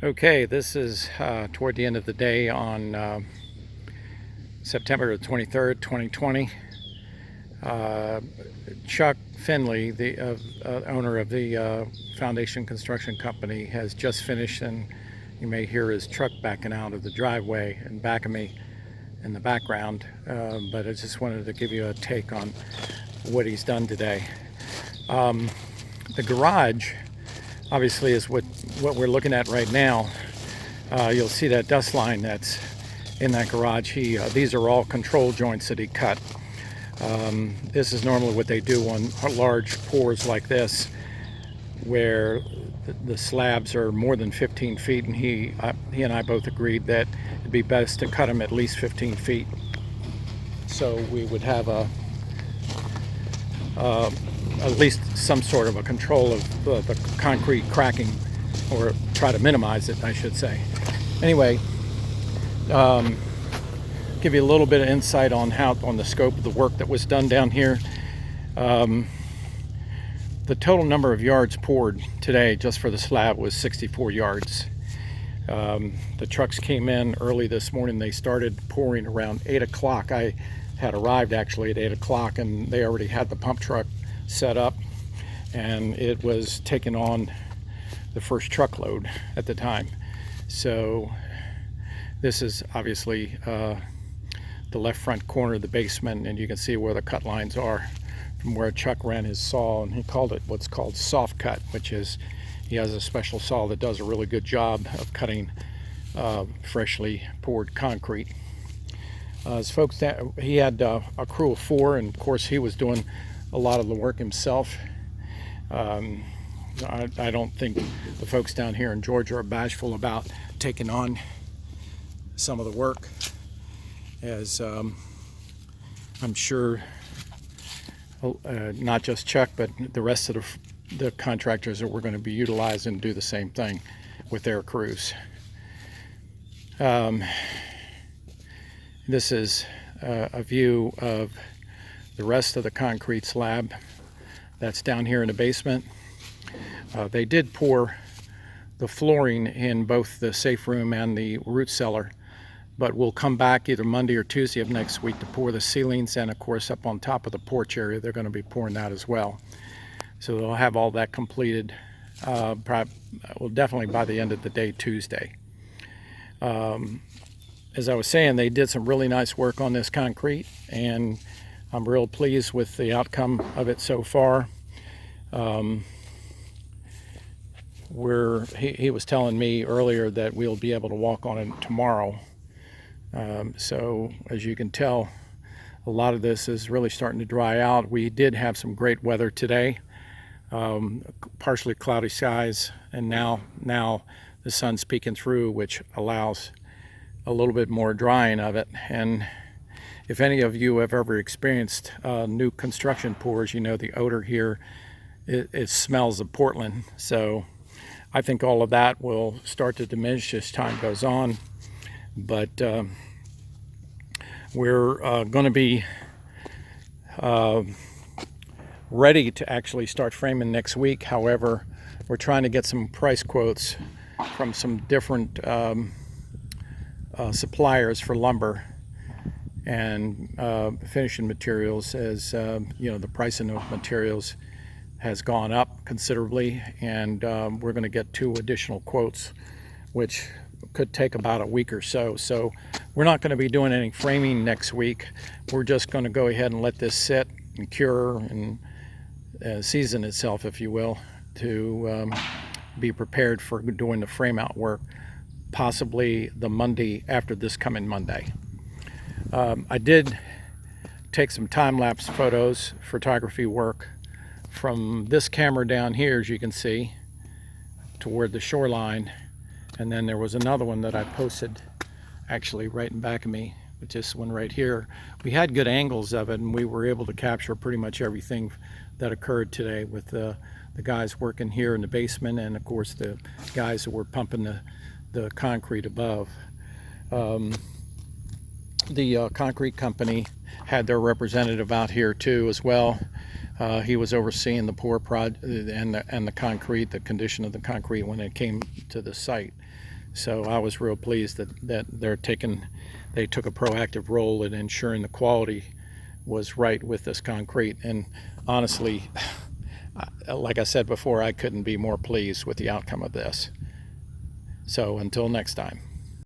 Okay, this is toward the end of the day on September 23rd, 2020. Chuck Finley, the owner of the Foundation Construction Company, has just finished, and you may hear his truck backing out of the driveway in back of me in the background. But I just wanted to give you a take on what he's done today. The garage obviously is what we're looking at right now. You'll see that dust line that's in that garage. These are all control joints that he cut. This is normally what they do on large pours like this, where the slabs are more than 15 feet, and he and I both agreed that it'd be best to cut them at least 15 feet, so we would have at least some sort of a control of the concrete cracking, or try to minimize it, I should say. Anyway, give you a little bit of insight on the scope of the work that was done down here. The total number of yards poured today just for the slab was 64 yards. The trucks came in early this morning. They started pouring around 8 o'clock. I had arrived actually at 8 o'clock, and they already had the pump truck set up, and it was taking on the first truckload at the time. So this is obviously the left front corner of the basement, and you can see where the cut lines are from where Chuck ran his saw, and he called it what's called soft cut, which is he has a special saw that does a really good job of cutting freshly poured concrete. His folks, he had a crew of 4, and of course he was doing a lot of the work himself. I don't think the folks down here in Georgia are bashful about taking on some of the work, as I'm sure not just Chuck, but the rest of the contractors that we're going to be utilizing do the same thing with their crews. This is a view of the rest of the concrete slab that's down here in the basement. They did pour the flooring in both the safe room and the root cellar, but we'll come back either Monday or Tuesday of next week to pour the ceilings, and of course up on top of the porch area they're going to be pouring that as well. So they'll have all that completed definitely by the end of the day Tuesday. As I was saying, they did some really nice work on this concrete, and I'm real pleased with the outcome of it so far. He was telling me earlier that we'll be able to walk on it tomorrow. So as you can tell, a lot of this is really starting to dry out. We did have some great weather today, partially cloudy skies, and now the sun's peeking through, which allows a little bit more drying of it. And if any of you have ever experienced new construction pours, you know the odor here, it smells of Portland. So I think all of that will start to diminish as time goes on. But we're going to be ready to actually start framing next week. However, we're trying to get some price quotes from some different suppliers for lumber and finishing materials, as you know, the pricing of materials has gone up considerably, and we're going to get 2 additional quotes, which could take about a week or so. So we're not going to be doing any framing next week. We're just going to go ahead and let this sit and cure and season itself, if you will, to be prepared for doing the frame out work, possibly the Monday after this coming Monday. I did take some time-lapse photography work from this camera down here, as you can see, toward the shoreline. And then there was another one that I posted actually right in back of me, with this one right here. We had good angles of it, and we were able to capture pretty much everything that occurred today, with the guys working here in the basement, and of course the guys that were pumping the concrete above. The concrete company had their representative out here too as well. He was overseeing the pour and the concrete, the condition of the concrete when it came to the site. So I was real pleased that they took a proactive role in ensuring the quality was right with this concrete. And honestly, like I said before, I couldn't be more pleased with the outcome of this. So until next time.